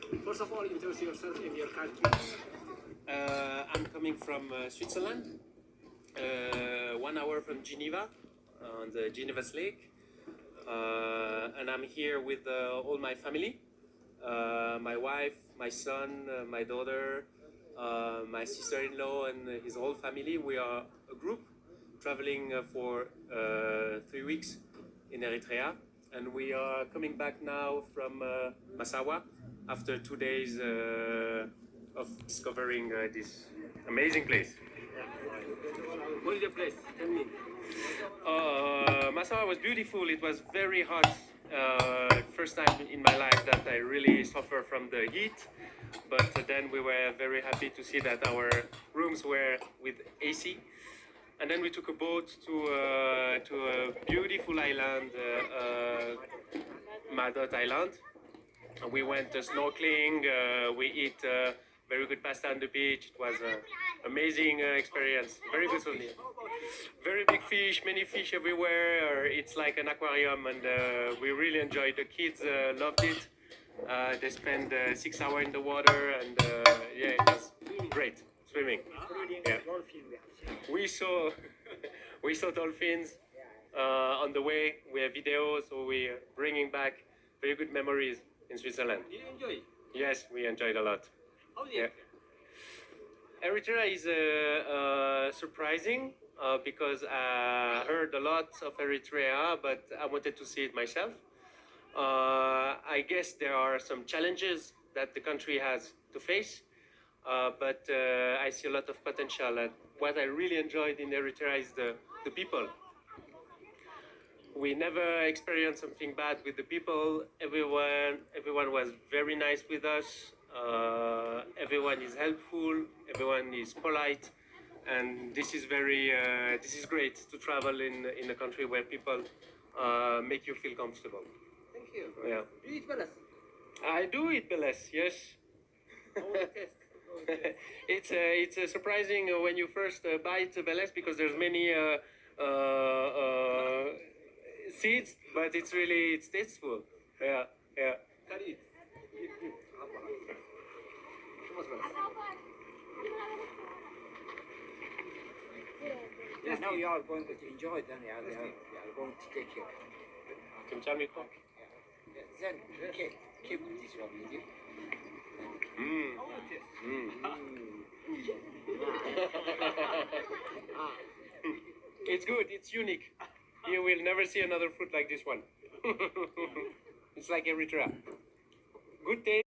First of all, introduce yourself and your country. I'm coming from Switzerland, 1 hour from Geneva, on the Geneva's Lake, and I'm here with all my family, my wife, my son, my daughter, my sister-in-law, and his whole family. We are a group traveling for 3 weeks in Eritrea, and we are coming back now from Massawa after 2 days of discovering this amazing place. What is the place? Tell me. Massawa was beautiful. It was very hot. First time in my life that I really suffer from the heat. But then we were very happy to see that our rooms were with AC. And then we took a boat to a beautiful island, Madot Island. We went snorkeling. We eat very good pasta on the beach. It was an amazing experience. Very good souvenir. Very big fish, many fish everywhere. It's like an aquarium, and we really enjoyed. The kids loved it. They spent 6 hours in the water, and yeah, it was great swimming. Yeah. We saw we saw dolphins on the way. We have videos, so we're bringing back very good memories in Switzerland. Did you enjoy? Yes, we enjoyed a lot. How did Yeah. Eritrea is surprising because I heard a lot of Eritrea, but I wanted to see it myself. I guess there are some challenges that the country has to face, but I see a lot of potential. And what I really enjoyed in Eritrea is the people. We never experienced something bad with the people. Everyone was very nice with us. Everyone is helpful. Everyone is polite, and this is great to travel in a country where people make you feel comfortable. Thank you. Yeah. Do you eat balas? I do eat beles, yes. How was the taste? How was the taste? It's surprising when you first bite beles because there's many seeds, but it's tasteful. Yeah, yeah. Can you eat? How much balas? Yeah, now you are going to enjoy them. Yeah, they are going to take care. Kimchamiko. Yeah, then keep this one with you. Mm. How was the taste? It's good. It's unique. You will never see another fruit like this one. It's like Eritrea. Good taste.